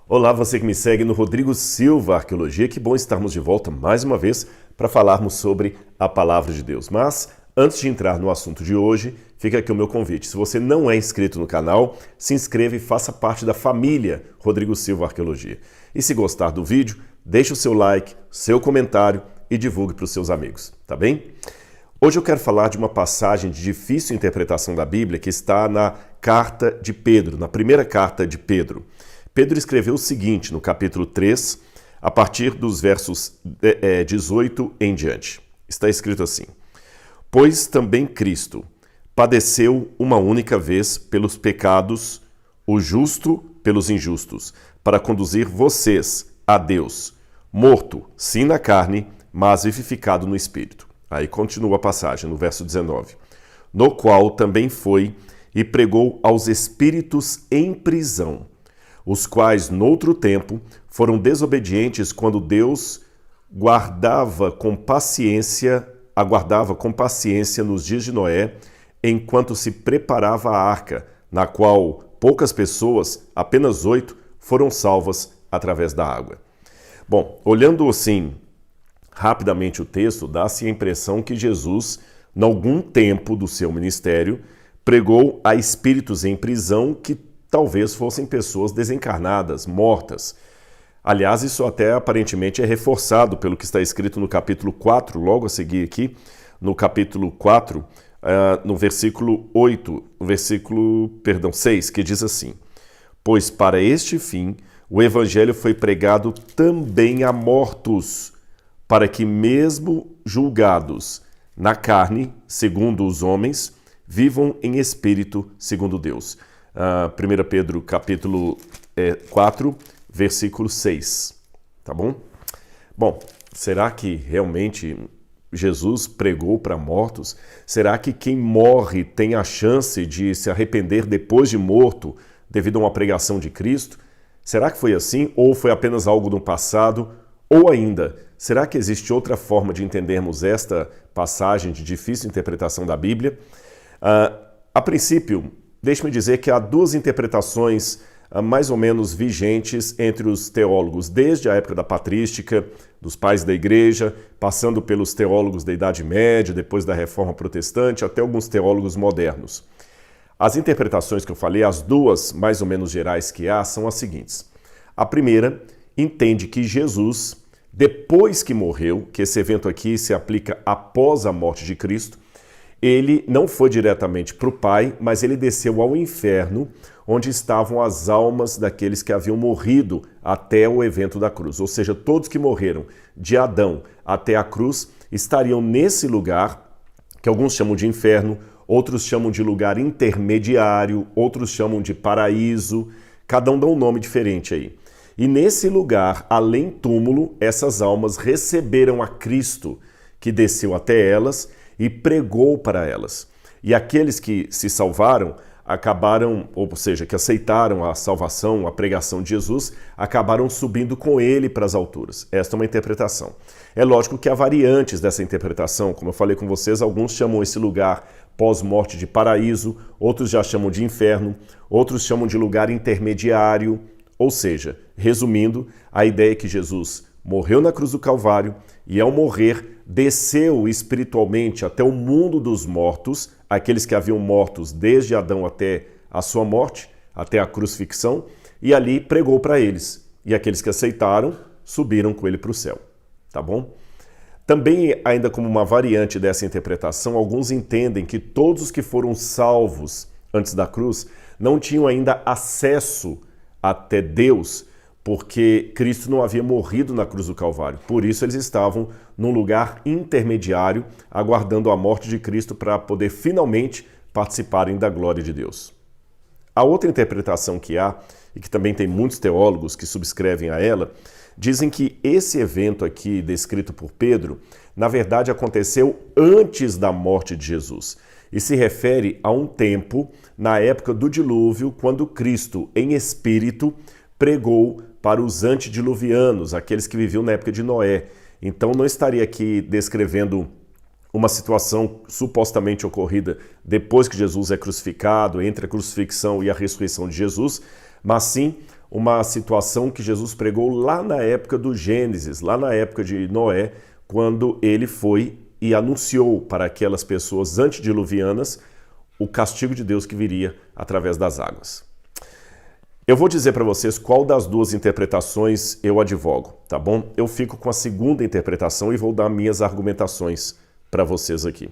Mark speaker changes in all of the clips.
Speaker 1: Olá, você que me segue no Rodrigo Silva Arqueologia. Que bom estarmos de volta mais uma vez para falarmos sobre a Palavra de Deus. Mas, antes de entrar no assunto de hoje, fica aqui o meu convite. Se você não é inscrito no canal, se inscreva e faça parte da família Rodrigo Silva Arqueologia. E se gostar do vídeo, deixe o seu like, seu comentário e divulgue para os seus amigos, tá bem? Hoje eu quero falar de uma passagem de difícil interpretação da Bíblia que está na carta de Pedro, na primeira carta de Pedro. Pedro escreveu o seguinte no capítulo 3, a partir dos versos 18 em diante. Está escrito assim: Pois também Cristo padeceu uma única vez pelos pecados, o justo pelos injustos, para conduzir vocês a Deus, morto, sim na carne, mas vivificado no Espírito. Aí continua a passagem, no verso 19. No qual também foi e pregou aos espíritos em prisão, os quais, noutro tempo, foram desobedientes quando Deus aguardava com paciência nos dias de Noé, enquanto se preparava a arca, na qual poucas pessoas, apenas 8, foram salvas através da água. Bom, olhando assim rapidamente o texto, dá-se a impressão que Jesus, em algum tempo do seu ministério, pregou a espíritos em prisão que talvez fossem pessoas desencarnadas, mortas. Aliás, isso até aparentemente é reforçado pelo que está escrito no capítulo 4, logo a seguir aqui, no capítulo 4, no versículo 6, que diz assim: Pois para este fim o evangelho foi pregado também a mortos, para que mesmo julgados na carne, segundo os homens, vivam em espírito, segundo Deus. 1 Pedro capítulo 4, versículo 6, tá bom? Bom, será que realmente Jesus pregou para mortos? Será que quem morre tem a chance de se arrepender depois de morto devido a uma pregação de Cristo? Será que foi assim ou foi apenas algo do passado? Ou ainda, será que existe outra forma de entendermos esta passagem de difícil interpretação da Bíblia? A princípio, deixe-me dizer que há duas interpretações mais ou menos vigentes entre os teólogos, desde a época da patrística, dos pais da igreja, passando pelos teólogos da Idade Média, depois da Reforma Protestante, até alguns teólogos modernos. As interpretações que eu falei, as duas mais ou menos gerais que há, são as seguintes. A primeira entende que Jesus, depois que morreu, que esse evento aqui se aplica após a morte de Cristo, ele não foi diretamente para o Pai, mas ele desceu ao inferno, onde estavam as almas daqueles que haviam morrido até o evento da cruz. Ou seja, todos que morreram de Adão até a cruz estariam nesse lugar, que alguns chamam de inferno, outros chamam de lugar intermediário, outros chamam de paraíso, cada um dá um nome diferente aí. E nesse lugar, além túmulo, essas almas receberam a Cristo, que desceu até elas e pregou para elas. E aqueles que se salvaram acabaram, ou seja, que aceitaram a salvação, a pregação de Jesus, acabaram subindo com ele para as alturas. Esta é uma interpretação. É lógico que há variantes dessa interpretação. Como eu falei com vocês, alguns chamam esse lugar pós-morte de paraíso, outros já chamam de inferno, outros chamam de lugar intermediário. Ou seja, resumindo, a ideia é que Jesus morreu na cruz do Calvário e, ao morrer, desceu espiritualmente até o mundo dos mortos, aqueles que haviam mortos desde Adão até a sua morte, até a crucifixão, e ali pregou para eles. E aqueles que aceitaram subiram com ele para o céu. Tá bom? Também, ainda como uma variante dessa interpretação, alguns entendem que todos os que foram salvos antes da cruz não tinham ainda acesso até Deus, porque Cristo não havia morrido na cruz do Calvário. Por isso eles estavam num lugar intermediário, aguardando a morte de Cristo para poder finalmente participarem da glória de Deus. A outra interpretação que há, e que também tem muitos teólogos que subscrevem a ela, dizem que esse evento aqui descrito por Pedro, na verdade aconteceu antes da morte de Jesus, e se refere a um tempo, na época do dilúvio, quando Cristo, em espírito, pregou para os antediluvianos, aqueles que viviam na época de Noé. Então não estaria aqui descrevendo uma situação supostamente ocorrida depois que Jesus é crucificado, entre a crucifixão e a ressurreição de Jesus, mas sim uma situação que Jesus pregou lá na época do Gênesis, lá na época de Noé, quando ele foi e anunciou para aquelas pessoas antediluvianas o castigo de Deus que viria através das águas. Eu vou dizer para vocês qual das duas interpretações eu advogo, tá bom? Eu fico com a segunda interpretação e vou dar minhas argumentações para vocês aqui.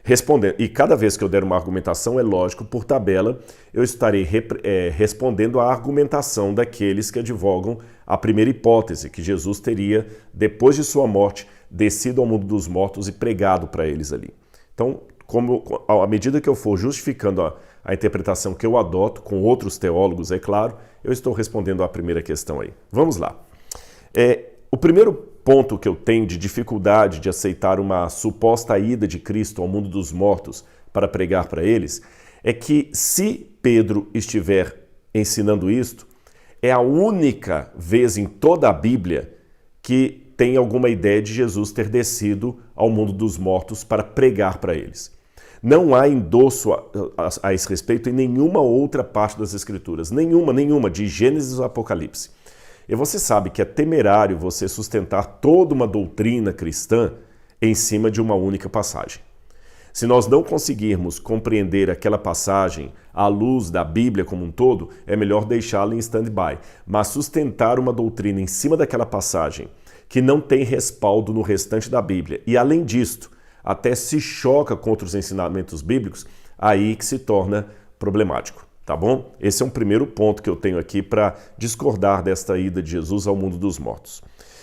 Speaker 1: Respondendo, e cada vez que eu der uma argumentação, é lógico, por tabela, eu estarei respondendo a argumentação daqueles que advogam a primeira hipótese, que Jesus teria, depois de sua morte, descido ao mundo dos mortos e pregado para eles ali. Então, à medida que eu for justificando a interpretação que eu adoto, com outros teólogos, é claro, eu estou respondendo à primeira questão aí. Vamos lá. O primeiro ponto que eu tenho de dificuldade de aceitar uma suposta ida de Cristo ao mundo dos mortos para pregar para eles, é que se Pedro estiver ensinando isto, é a única vez em toda a Bíblia que tem alguma ideia de Jesus ter descido ao mundo dos mortos para pregar para eles. Não há endosso a esse respeito em nenhuma outra parte das Escrituras. Nenhuma, de Gênesis ao Apocalipse. E você sabe que é temerário você sustentar toda uma doutrina cristã em cima de uma única passagem. Se nós não conseguirmos compreender aquela passagem à luz da Bíblia como um todo, é melhor deixá-la em stand-by. Mas sustentar uma doutrina em cima daquela passagem que não tem respaldo no restante da Bíblia, e além disto, até se choca contra os ensinamentos bíblicos, aí que se torna problemático, tá bom? Esse é um primeiro ponto que eu tenho aqui para discordar desta ida de Jesus ao mundo dos mortos.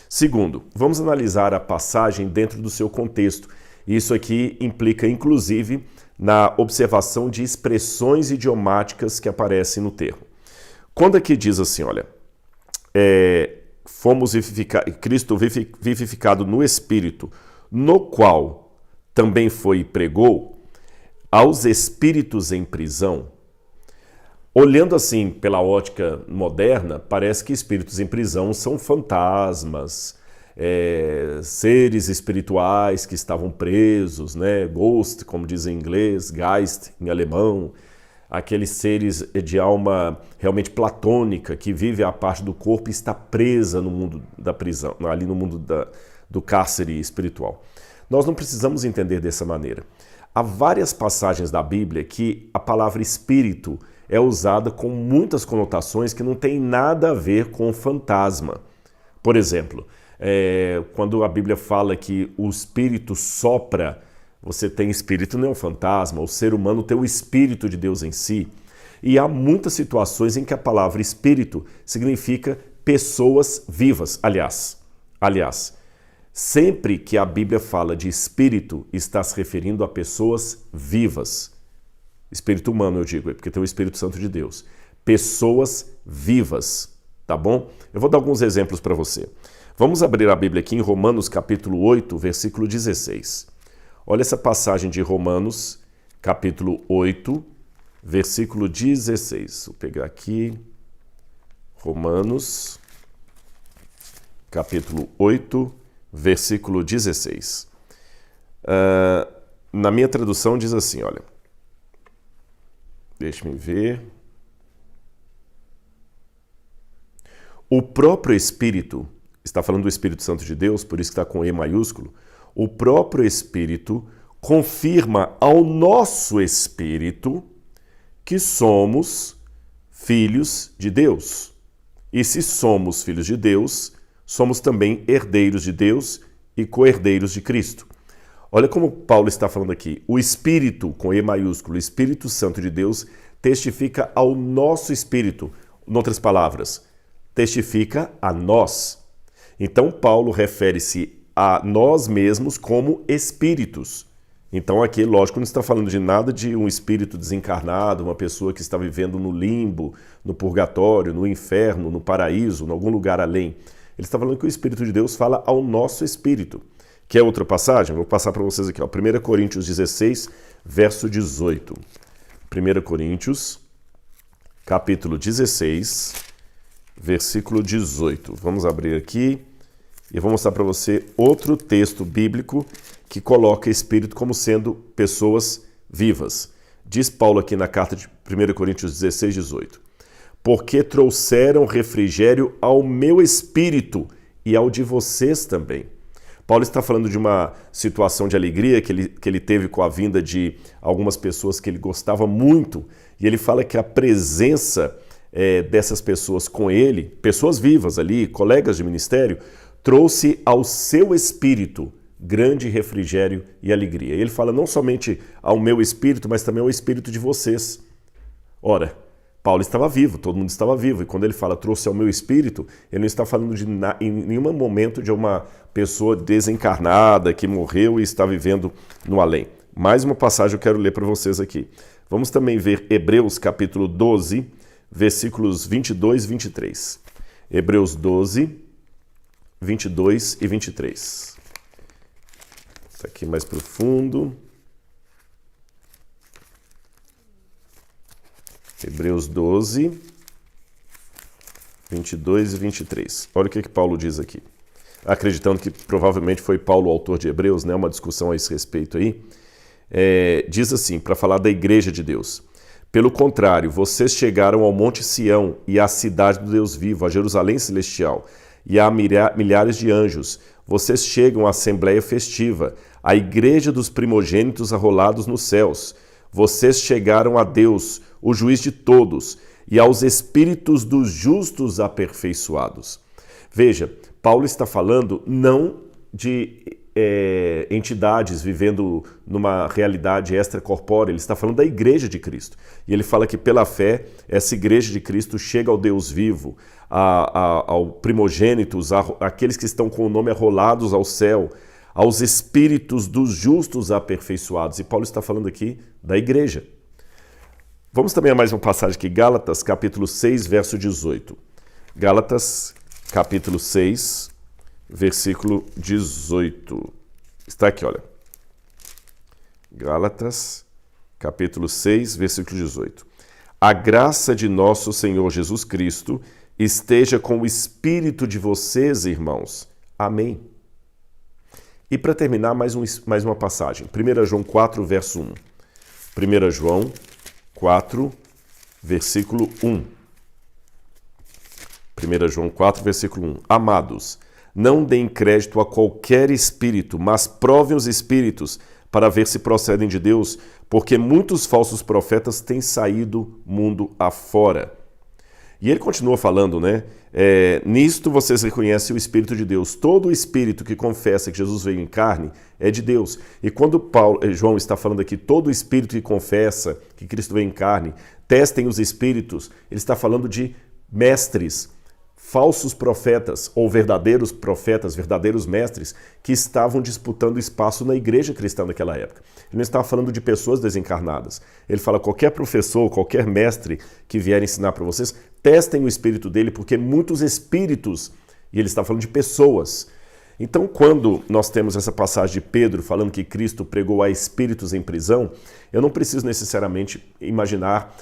Speaker 1: Segundo, vamos analisar a passagem dentro do seu contexto. Isso aqui implica, inclusive, na observação de expressões idiomáticas que aparecem no termo. Quando aqui diz assim, olha, Cristo vivificado no Espírito, no qual também foi e pregou aos espíritos em prisão. Olhando assim pela ótica moderna, parece que espíritos em prisão são fantasmas, seres espirituais que estavam presos, né? Ghost, como diz em inglês, Geist em alemão, aqueles seres de alma realmente platônica que vive a parte do corpo e está presa no mundo da prisão, ali no mundo do cárcere espiritual. Nós não precisamos entender dessa maneira. Há várias passagens da Bíblia que a palavra espírito é usada com muitas conotações que não tem nada a ver com fantasma. Por exemplo, quando a Bíblia fala que o espírito sopra, você tem espírito, não é um fantasma, o ser humano tem o espírito de Deus em si. E há muitas situações em que a palavra espírito significa pessoas vivas. Aliás, sempre que a Bíblia fala de espírito, está se referindo a pessoas vivas. Espírito humano, eu digo, porque tem o Espírito Santo de Deus. Pessoas vivas, tá bom? Eu vou dar alguns exemplos para você. Vamos abrir a Bíblia aqui em Romanos capítulo 8, versículo 16. Olha essa passagem de Romanos, capítulo 8, versículo 16. Vou pegar aqui, Romanos, capítulo 8, versículo 16. Na minha tradução diz assim, olha. Deixa-me ver. O próprio Espírito, está falando do Espírito Santo de Deus, por isso que está com E maiúsculo, o próprio Espírito confirma ao nosso espírito que somos filhos de Deus. E se somos filhos de Deus, somos também herdeiros de Deus e co-herdeiros de Cristo. Olha como Paulo está falando aqui. O Espírito, com E maiúsculo, o Espírito Santo de Deus, testifica ao nosso espírito. Em outras palavras, testifica a nós. Então, Paulo refere-se a nós mesmos como espíritos. Então, aqui, lógico, não está falando de nada de um espírito desencarnado, uma pessoa que está vivendo no limbo, no purgatório, no inferno, no paraíso, em algum lugar além. Ele está falando que o Espírito de Deus fala ao nosso espírito. Quer outra passagem? Vou passar para vocês aqui. 1 Coríntios 16, verso 18. 1 Coríntios, capítulo 16, versículo 18. Vamos abrir aqui e vou mostrar para você outro texto bíblico que coloca espírito como sendo pessoas vivas. Diz Paulo aqui na carta de 1 Coríntios 16, 18. porque trouxeram refrigério ao meu espírito e ao de vocês também. Paulo está falando de uma situação de alegria que ele teve com a vinda de algumas pessoas que ele gostava muito, e ele fala que a presença dessas pessoas com ele, pessoas vivas ali, colegas de ministério, trouxe ao seu espírito grande refrigério e alegria. Ele fala não somente ao meu espírito, mas também ao espírito de vocês. Ora, Paulo estava vivo, todo mundo estava vivo, e quando ele fala trouxe ao meu espírito, ele não está falando em nenhum momento de uma pessoa desencarnada que morreu e está vivendo no além. Mais uma passagem eu quero ler para vocês aqui. Vamos também ver Hebreus capítulo 12, versículos 22 e 23. Hebreus 12, 22 e 23. Isso aqui mais profundo. Hebreus 12, 22 e 23. Olha o que Paulo diz aqui. Acreditando que provavelmente foi Paulo o autor de Hebreus, né? Uma discussão a esse respeito aí. Diz assim, para falar da igreja de Deus. Pelo contrário, vocês chegaram ao Monte Sião e à cidade do Deus vivo, a Jerusalém celestial, e a milhares de anjos. Vocês chegam à assembleia festiva, à igreja dos primogênitos arrolados nos céus. Vocês chegaram a Deus, o juiz de todos, e aos espíritos dos justos aperfeiçoados. Veja, Paulo está falando não de entidades vivendo numa realidade extracorpórea, ele está falando da igreja de Cristo. E ele fala que pela fé, essa igreja de Cristo chega ao Deus vivo, ao primogênitos, àqueles que estão com o nome arrolados ao céu, aos espíritos dos justos aperfeiçoados. E Paulo está falando aqui da igreja. Vamos também a mais uma passagem aqui, Gálatas, capítulo 6, verso 18. Gálatas, capítulo 6, versículo 18. Está aqui, olha. Gálatas, capítulo 6, versículo 18. A graça de nosso Senhor Jesus Cristo esteja com o espírito de vocês, irmãos. Amém. E para terminar, mais uma passagem. 1 João 4, verso 1. 1 João 4, versículo 1. 1 João 4, versículo 1. Amados, não deem crédito a qualquer espírito, mas provem os espíritos para ver se procedem de Deus, porque muitos falsos profetas têm saído mundo afora. E ele continua falando, né? Nisto vocês reconhecem o Espírito de Deus. Todo espírito que confessa que Jesus veio em carne é de Deus. E quando João está falando aqui, todo espírito que confessa que Cristo veio em carne, testem os espíritos, ele está falando de mestres, falsos profetas ou verdadeiros profetas, verdadeiros mestres que estavam disputando espaço na igreja cristã naquela época. Ele não estava falando de pessoas desencarnadas. Ele fala, qualquer professor, qualquer mestre que vier ensinar para vocês, testem o espírito dele, porque muitos espíritos, e ele está falando de pessoas. Então, quando nós temos essa passagem de Pedro falando que Cristo pregou a espíritos em prisão, eu não preciso necessariamente imaginar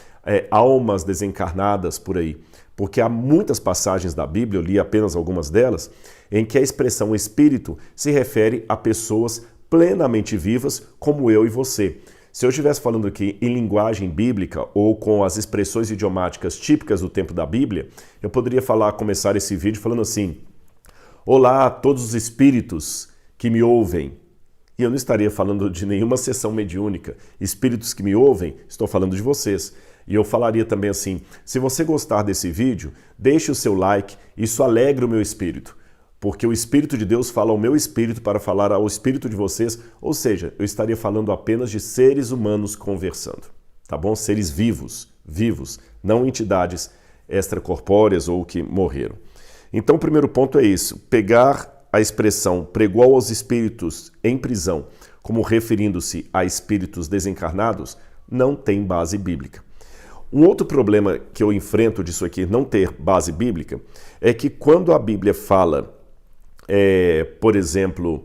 Speaker 1: almas desencarnadas por aí, porque há muitas passagens da Bíblia, eu li apenas algumas delas, em que a expressão espírito se refere a pessoas plenamente vivas como eu e você. Se eu estivesse falando aqui em linguagem bíblica ou com as expressões idiomáticas típicas do tempo da Bíblia, eu poderia começar esse vídeo falando assim: olá a todos os espíritos que me ouvem. E eu não estaria falando de nenhuma sessão mediúnica. Espíritos que me ouvem, estou falando de vocês. E eu falaria também assim, se você gostar desse vídeo, deixe o seu like, isso alegra o meu espírito. Porque o Espírito de Deus fala ao meu espírito para falar ao espírito de vocês, ou seja, eu estaria falando apenas de seres humanos conversando, tá bom? Seres vivos, não entidades extracorpóreas ou que morreram. Então o primeiro ponto é isso, pegar a expressão pregou aos espíritos em prisão como referindo-se a espíritos desencarnados, não tem base bíblica. Um outro problema que eu enfrento disso aqui, não ter base bíblica, é que quando a Bíblia fala, por exemplo,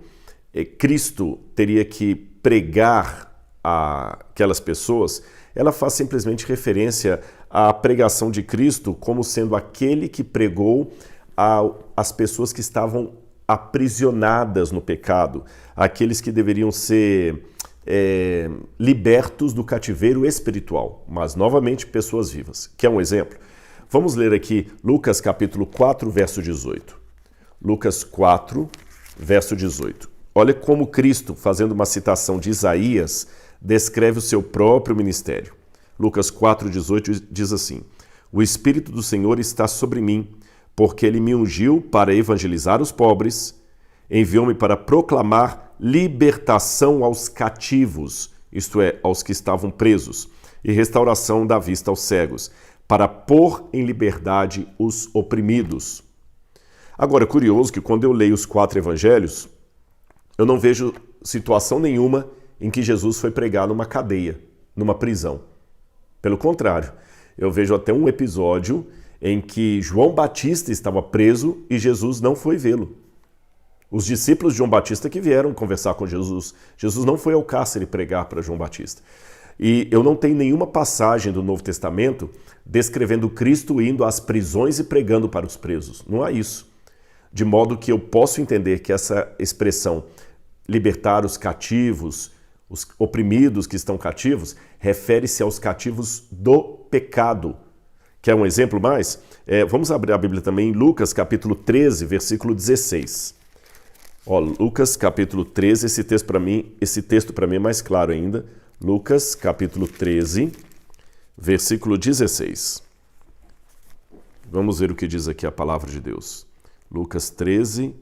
Speaker 1: Cristo teria que pregar a aquelas pessoas, ela faz simplesmente referência à pregação de Cristo como sendo aquele que pregou às pessoas que estavam aprisionadas no pecado, aqueles que deveriam ser libertos do cativeiro espiritual, mas novamente pessoas vivas. Quer um exemplo? Vamos ler aqui Lucas capítulo 4, verso 18. Lucas 4, verso 18. Olha como Cristo, fazendo uma citação de Isaías, descreve o seu próprio ministério. Lucas 4, 18 diz assim: O Espírito do Senhor está sobre mim, porque Ele me ungiu para evangelizar os pobres, enviou-me para proclamar libertação aos cativos, isto é, aos que estavam presos, e restauração da vista aos cegos, para pôr em liberdade os oprimidos. Agora, é curioso que quando eu leio os 4 evangelhos, eu não vejo situação nenhuma em que Jesus foi pregar numa cadeia, numa prisão. Pelo contrário, eu vejo até um episódio em que João Batista estava preso e Jesus não foi vê-lo. Os discípulos de João Batista que vieram conversar com Jesus. Jesus não foi ao cárcere pregar para João Batista. E eu não tenho nenhuma passagem do Novo Testamento descrevendo Cristo indo às prisões e pregando para os presos. Não há isso. De modo que eu posso entender que essa expressão libertar os cativos, os oprimidos que estão cativos, refere-se aos cativos do pecado. Quer um exemplo mais? Vamos abrir a Bíblia também em Lucas capítulo 13, versículo 16. Lucas capítulo 13, esse texto para mim é mais claro ainda. Lucas capítulo 13, versículo 16. Vamos ver o que diz aqui a palavra de Deus. Lucas 13,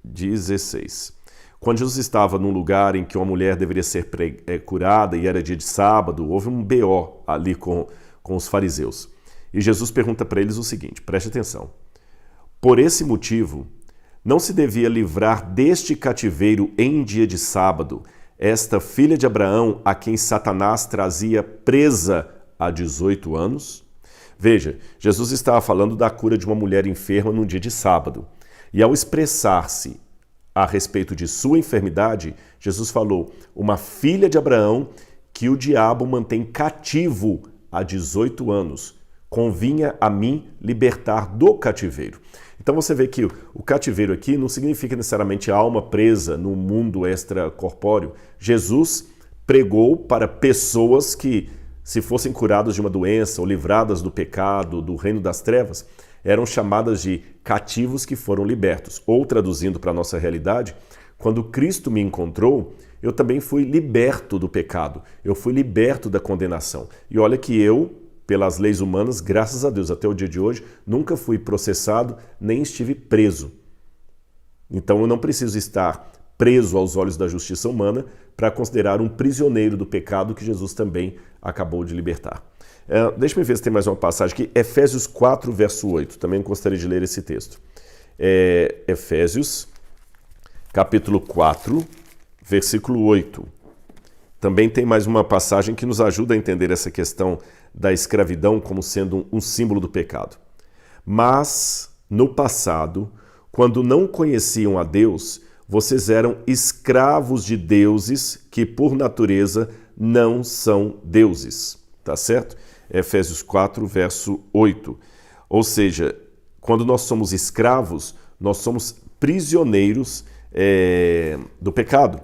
Speaker 1: 16. Quando Jesus estava num lugar em que uma mulher deveria ser curada e era dia de sábado, houve um BO ali com os fariseus. E Jesus pergunta para eles o seguinte, preste atenção. Por esse motivo, não se devia livrar deste cativeiro em dia de sábado esta filha de Abraão a quem Satanás trazia presa há 18 anos? Veja, Jesus estava falando da cura de uma mulher enferma num dia de sábado. E ao expressar-se a respeito de sua enfermidade, Jesus falou, uma filha de Abraão que o diabo mantém cativo há 18 anos. Convinha a mim libertar do cativeiro. Então você vê que o cativeiro aqui não significa necessariamente a alma presa no mundo extracorpóreo. Jesus pregou para pessoas que, se fossem curadas de uma doença ou livradas do pecado, do reino das trevas, eram chamadas de cativos que foram libertos. Ou, traduzindo para a nossa realidade, quando Cristo me encontrou, eu também fui liberto do pecado. Eu fui liberto da condenação. E olha que eu, pelas leis humanas, graças a Deus, até o dia de hoje, nunca fui processado, nem estive preso. Então eu não preciso estar preso aos olhos da justiça humana para considerar um prisioneiro do pecado que Jesus também acabou de libertar. Deixa eu ver se tem mais uma passagem aqui. Efésios 4, verso 8. Também gostaria de ler esse texto. Efésios, capítulo 4, versículo 8. Também tem mais uma passagem que nos ajuda a entender essa questão da escravidão como sendo um símbolo do pecado. Mas, no passado, quando não conheciam a Deus, vocês eram escravos de deuses que, por natureza, não são deuses. Tá certo? Efésios 4, verso 8. Ou seja, quando nós somos escravos, nós somos prisioneiros do pecado.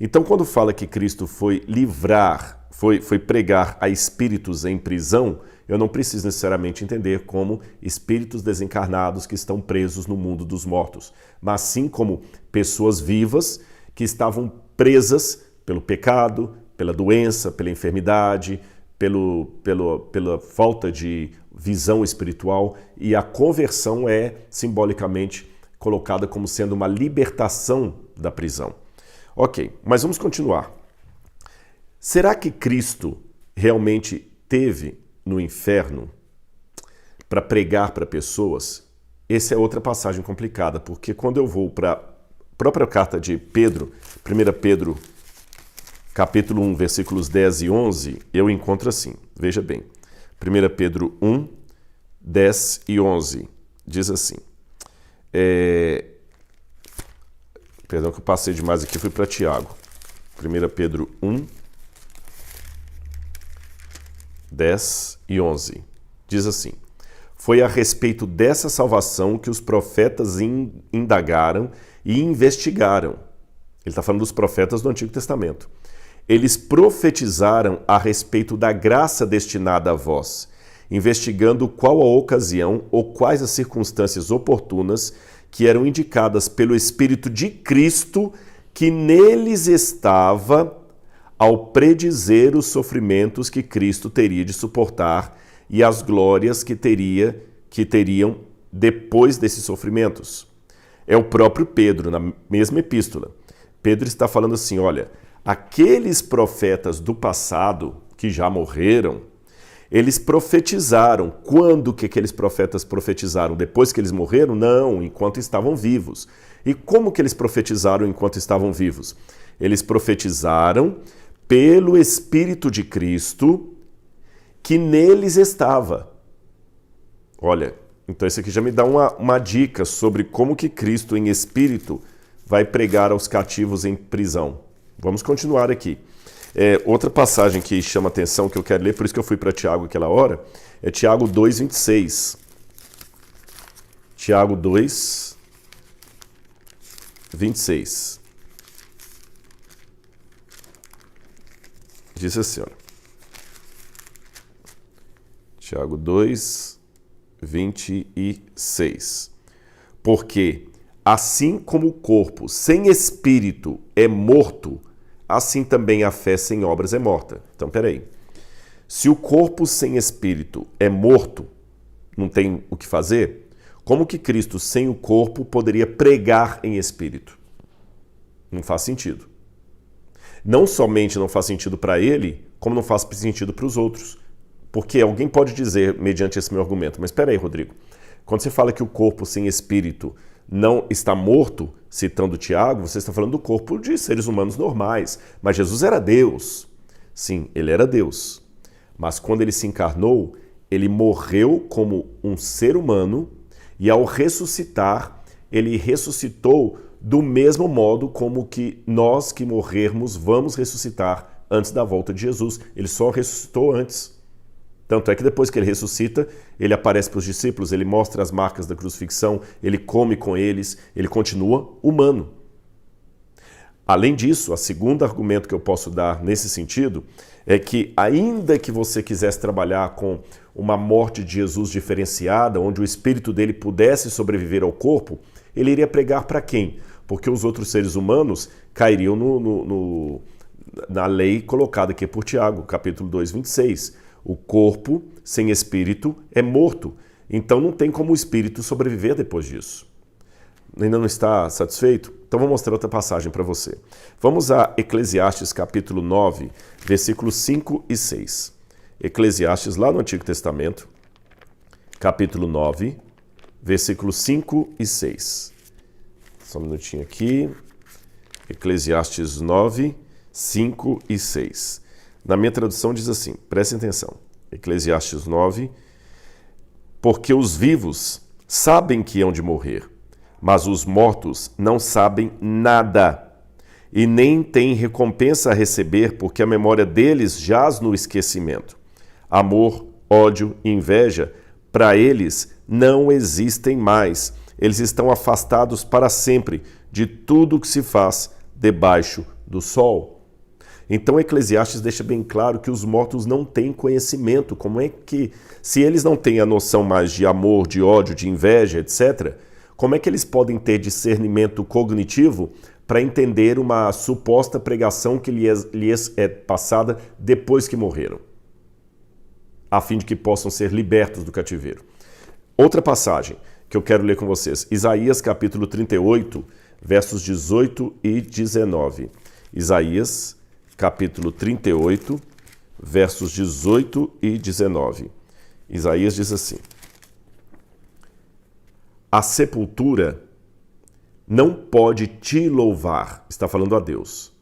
Speaker 1: Então, quando fala que Cristo foi livrar, foi pregar a espíritos em prisão, eu não preciso necessariamente entender como espíritos desencarnados que estão presos no mundo dos mortos, mas sim como pessoas vivas que estavam presas pelo pecado, pela doença, pela enfermidade, pela falta de visão espiritual, e a conversão é simbolicamente colocada como sendo uma libertação da prisão. Ok, mas vamos continuar. Será que Cristo realmente esteve no inferno para pregar para pessoas? Essa é outra passagem complicada, porque quando eu vou para a própria carta de Pedro, 1 Pedro, capítulo 1, versículos 10 e 11, eu encontro assim, veja bem, 1 Pedro 1, 10 e 11, diz assim, perdão que eu passei demais aqui, fui para Tiago. 1 Pedro 1, 10 e 11. Diz assim, foi a respeito dessa salvação que os profetas indagaram e investigaram. Ele está falando dos profetas do Antigo Testamento. Eles profetizaram a respeito da graça destinada a vós. investigando qual a ocasião ou quais as circunstâncias oportunas que eram indicadas pelo Espírito de Cristo que neles estava ao predizer os sofrimentos que Cristo teria de suportar e as glórias que teriam depois desses sofrimentos. É o próprio Pedro, na mesma epístola. Pedro está falando assim, olha, aqueles profetas do passado que já morreram, eles profetizaram. Quando que aqueles profetas profetizaram? Depois que eles morreram? Não, enquanto estavam vivos. E como que eles profetizaram enquanto estavam vivos? Eles profetizaram pelo Espírito de Cristo que neles estava. Olha, então isso aqui já me dá uma dica sobre como que Cristo em Espírito vai pregar aos cativos em prisão. Vamos continuar aqui. Outra passagem que chama atenção, que eu quero ler, por isso que eu fui para Tiago aquela hora, é Tiago 2:26. Tiago 2:26. Diz assim, olha. Tiago 2:26. Porque assim como o corpo sem espírito é morto, assim também a fé sem obras é morta. Então, peraí. Se o corpo sem espírito é morto, não tem o que fazer, como que Cristo sem o corpo poderia pregar em espírito? Não faz sentido. Não somente não faz sentido para ele, como não faz sentido para os outros. Porque alguém pode dizer, mediante esse meu argumento, mas espera aí, Rodrigo, quando você fala que o corpo sem espírito não está morto, citando Tiago, você está falando do corpo de seres humanos normais. Mas Jesus era Deus. Sim, ele era Deus. Mas quando ele se encarnou, ele morreu como um ser humano e ao ressuscitar, ele ressuscitou do mesmo modo como que nós que morrermos vamos ressuscitar antes da volta de Jesus. Ele só ressuscitou antes. Tanto é que depois que ele ressuscita, ele aparece para os discípulos, ele mostra as marcas da crucifixão, ele come com eles, ele continua humano. Além disso, o segundo argumento que eu posso dar nesse sentido é que, ainda que você quisesse trabalhar com uma morte de Jesus diferenciada, onde o espírito dele pudesse sobreviver ao corpo, ele iria pregar para quem? Porque os outros seres humanos cairiam na lei colocada aqui por Tiago, capítulo 2:26. O corpo sem espírito é morto. Então não tem como o espírito sobreviver depois disso. Ainda não está satisfeito? Então vou mostrar outra passagem para você. Vamos a Eclesiastes capítulo 9, versículos 5 e 6. Eclesiastes lá no Antigo Testamento, capítulo 9, versículos 5 e 6. Só um minutinho aqui. Eclesiastes 9, 5 e 6. Na minha tradução diz assim, prestem atenção, Eclesiastes 9, porque os vivos sabem que hão de morrer, mas os mortos não sabem nada, e nem têm recompensa a receber, porque a memória deles jaz no esquecimento. Amor, ódio e inveja, para eles não existem mais. Eles estão afastados para sempre de tudo o que se faz debaixo do sol. Então Eclesiastes deixa bem claro que os mortos não têm conhecimento. Como é que, se eles não têm a noção mais de amor, de ódio, de inveja, etc., como é que eles podem ter discernimento cognitivo para entender uma suposta pregação que lhes é passada depois que morreram, a fim de que possam ser libertos do cativeiro? Outra passagem que eu quero ler com vocês, Isaías capítulo 38, versos 18 e 19. Isaías capítulo 38, versos 18 e 19. Isaías diz assim: a sepultura não pode te louvar, está falando a Deus.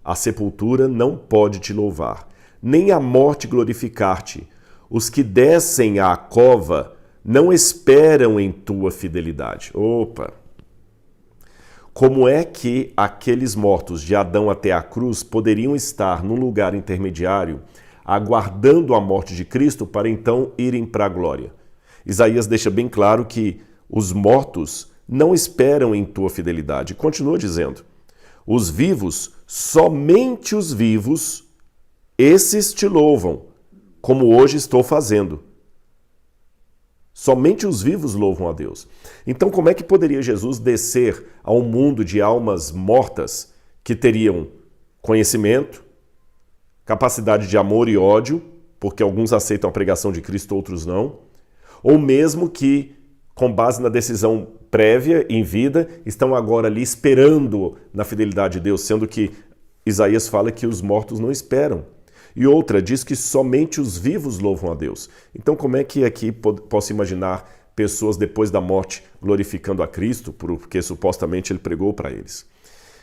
Speaker 1: A sepultura não pode te louvar, nem a morte glorificar-te. Os que descem à cova não esperam em tua fidelidade. Opa! Como é que aqueles mortos de Adão até a cruz poderiam estar num lugar intermediário, aguardando a morte de Cristo para então irem para a glória? Isaías deixa bem claro que os mortos não esperam em tua fidelidade. Continua dizendo, os vivos, somente os vivos, esses te louvam, como hoje estou fazendo. Somente os vivos louvam a Deus. Então, como é que poderia Jesus descer a um mundo de almas mortas que teriam conhecimento, capacidade de amor e ódio, porque alguns aceitam a pregação de Cristo, outros não, ou mesmo que, com base na decisão prévia em vida, estão agora ali esperando na fidelidade de Deus, sendo que Isaías fala que os mortos não esperam. E outra diz que somente os vivos louvam a Deus. Então, como é que aqui posso imaginar pessoas depois da morte glorificando a Cristo, porque supostamente ele pregou para eles?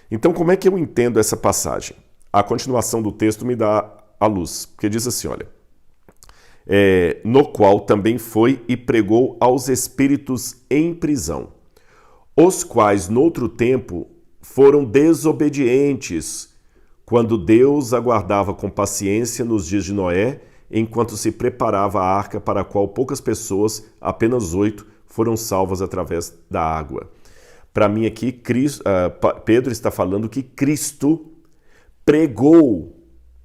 Speaker 1: Então, como é que eu entendo essa passagem? A continuação do texto me dá a luz, porque diz assim, olha, no qual também foi e pregou aos espíritos em prisão, os quais, noutro tempo, foram desobedientes, quando Deus aguardava com paciência nos dias de Noé, enquanto se preparava a arca para a qual poucas pessoas, apenas 8, foram salvas através da água. Para mim aqui, Pedro está falando que Cristo pregou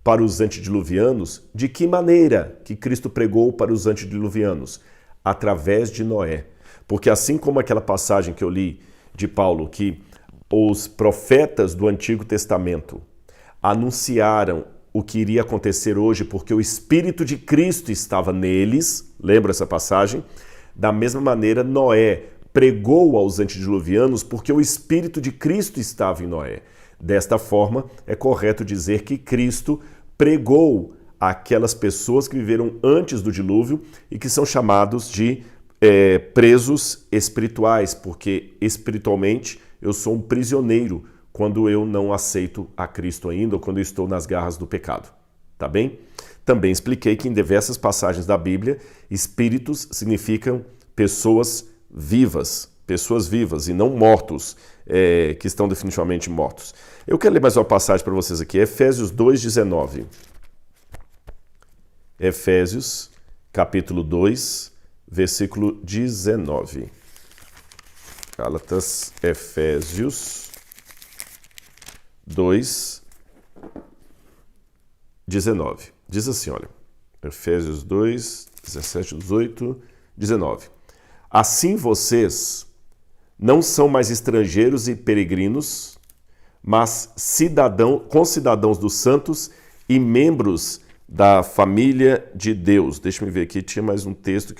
Speaker 1: para os antediluvianos. De que maneira que Cristo pregou para os antediluvianos? Através de Noé. Porque assim como aquela passagem que eu li de Paulo, que os profetas do Antigo Testamento anunciaram o que iria acontecer hoje porque o Espírito de Cristo estava neles, lembra essa passagem? Da mesma maneira, Noé pregou aos antediluvianos porque o Espírito de Cristo estava em Noé. Desta forma, é correto dizer que Cristo pregou àquelas pessoas que viveram antes do dilúvio e que são chamados de presos espirituais, porque espiritualmente eu sou um prisioneiro quando eu não aceito a Cristo ainda ou quando eu estou nas garras do pecado. Tá bem? Também expliquei que em diversas passagens da Bíblia, espíritos significam pessoas vivas e não mortos, que estão definitivamente mortos. Eu quero ler mais uma passagem para vocês aqui, Efésios 2,19. Efésios, capítulo 2, versículo 19. Gálatas, Efésios 2, 19. Diz assim, olha, Efésios 2, 17, 18, 19. Assim vocês não são mais estrangeiros e peregrinos, mas concidadãos dos santos e membros da família de Deus. Deixa eu ver aqui, tinha mais um texto,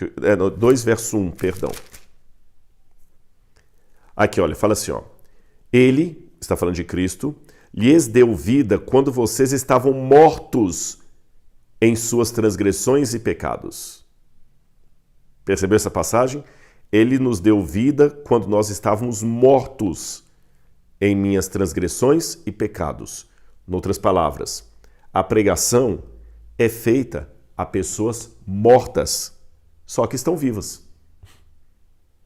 Speaker 1: 2 verso 1, perdão. Aqui, olha, fala assim, ó. Ele, está falando de Cristo, lhes deu vida quando vocês estavam mortos em suas transgressões e pecados. Percebeu essa passagem? Ele nos deu vida quando nós estávamos mortos em minhas transgressões e pecados. Em outras palavras, a pregação é feita a pessoas mortas, só que estão vivas.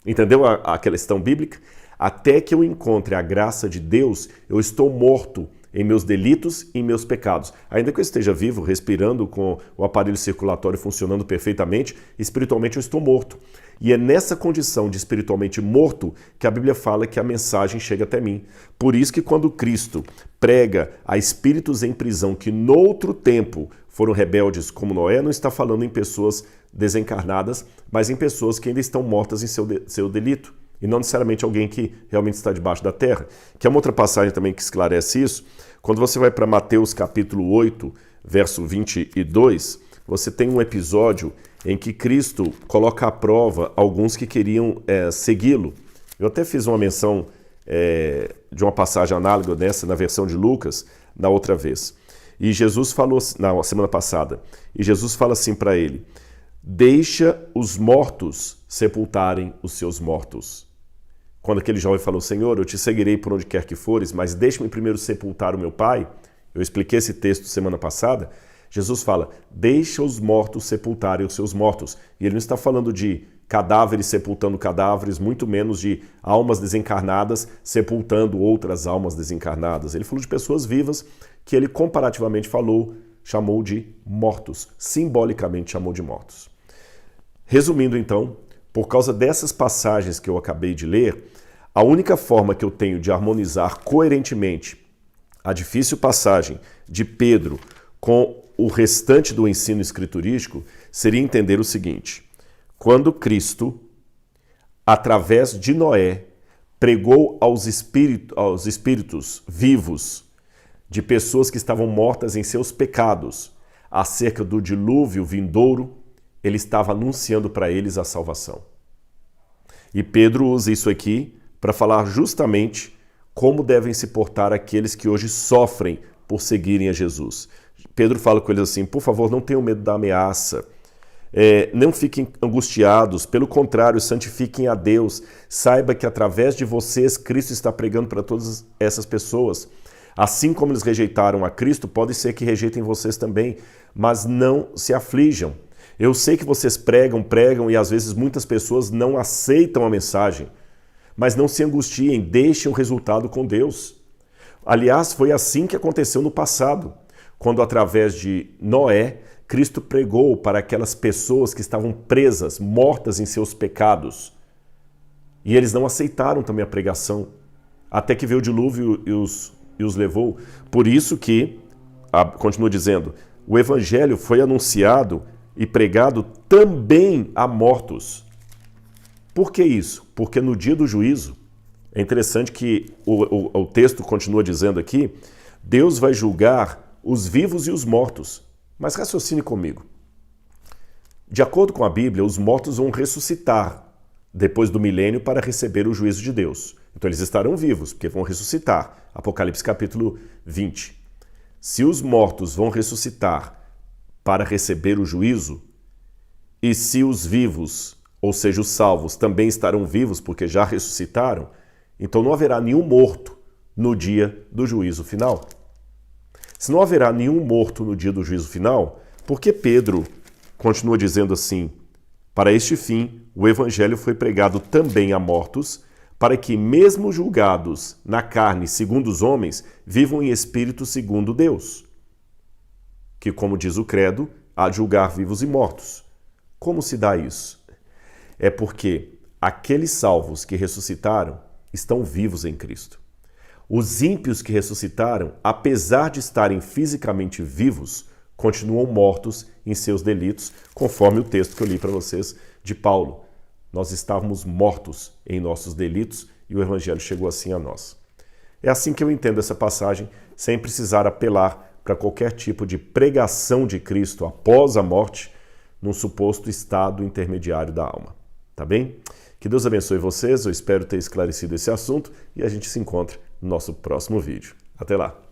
Speaker 1: Entendeu a questão bíblica? Até que eu encontre a graça de Deus, eu estou morto em meus delitos e em meus pecados. Ainda que eu esteja vivo, respirando, com o aparelho circulatório funcionando perfeitamente, espiritualmente eu estou morto. E é nessa condição de espiritualmente morto que a Bíblia fala que a mensagem chega até mim. Por isso que quando Cristo prega a espíritos em prisão que noutro tempo foram rebeldes como Noé, não está falando em pessoas desencarnadas, mas em pessoas que ainda estão mortas em seu delito. E não necessariamente alguém que realmente está debaixo da terra. Que é uma outra passagem também que esclarece isso. Quando você vai para Mateus capítulo 8, verso 22, você tem um episódio em que Cristo coloca à prova alguns que queriam segui-lo. Eu até fiz uma menção de uma passagem análoga dessa na versão de Lucas, na outra vez. E Jesus falou, na semana passada, e Jesus fala assim para ele, deixa os mortos sepultarem os seus mortos. Quando aquele jovem falou, Senhor, eu te seguirei por onde quer que fores, mas deixa-me primeiro sepultar o meu pai, eu expliquei esse texto semana passada, Jesus fala, deixa os mortos sepultarem os seus mortos. E ele não está falando de cadáveres sepultando cadáveres, muito menos de almas desencarnadas sepultando outras almas desencarnadas. Ele falou de pessoas vivas que ele comparativamente chamou de mortos, simbolicamente chamou de mortos. Resumindo então, por causa dessas passagens que eu acabei de ler, a única forma que eu tenho de harmonizar coerentemente a difícil passagem de Pedro com o restante do ensino escriturístico seria entender o seguinte: quando Cristo, através de Noé, pregou aos espíritos vivos de pessoas que estavam mortas em seus pecados acerca do dilúvio vindouro, ele estava anunciando para eles a salvação. E Pedro usa isso aqui para falar justamente como devem se portar aqueles que hoje sofrem por seguirem a Jesus. Pedro fala com eles assim: por favor, não tenham medo da ameaça, não fiquem angustiados, pelo contrário, santifiquem a Deus, saiba que através de vocês Cristo está pregando para todas essas pessoas. Assim como eles rejeitaram a Cristo, pode ser que rejeitem vocês também, mas não se aflijam. Eu sei que vocês pregam e às vezes muitas pessoas não aceitam a mensagem, mas não se angustiem, deixem o resultado com Deus. Aliás, foi assim que aconteceu no passado, quando através de Noé, Cristo pregou para aquelas pessoas que estavam presas, mortas em seus pecados. E eles não aceitaram também a pregação, até que veio o dilúvio e os levou. Por isso que, continua dizendo, o evangelho foi anunciado e pregado também a mortos. Por que isso? Porque no dia do juízo, é interessante que o texto continua dizendo aqui, Deus vai julgar os vivos e os mortos. Mas raciocine comigo. De acordo com a Bíblia, os mortos vão ressuscitar depois do milênio para receber o juízo de Deus. Então eles estarão vivos, porque vão ressuscitar. Apocalipse capítulo 20. Se os mortos vão ressuscitar para receber o juízo, e se os vivos, ou seja, os salvos, também estarão vivos porque já ressuscitaram, então não haverá nenhum morto no dia do juízo final. Se não haverá nenhum morto no dia do juízo final, por que Pedro continua dizendo assim: para este fim, o evangelho foi pregado também a mortos, para que, mesmo julgados na carne segundo os homens, vivam em espírito segundo Deus. Que, como diz o credo, há de julgar vivos e mortos. Como se dá isso? É porque aqueles salvos que ressuscitaram estão vivos em Cristo. Os ímpios que ressuscitaram, apesar de estarem fisicamente vivos, continuam mortos em seus delitos, conforme o texto que eu li para vocês de Paulo. Nós estávamos mortos em nossos delitos e o evangelho chegou assim a nós. É assim que eu entendo essa passagem, sem precisar apelar para qualquer tipo de pregação de Cristo após a morte, num suposto estado intermediário da alma. Tá bem? Que Deus abençoe vocês, eu espero ter esclarecido esse assunto e a gente se encontra no nosso próximo vídeo. Até lá!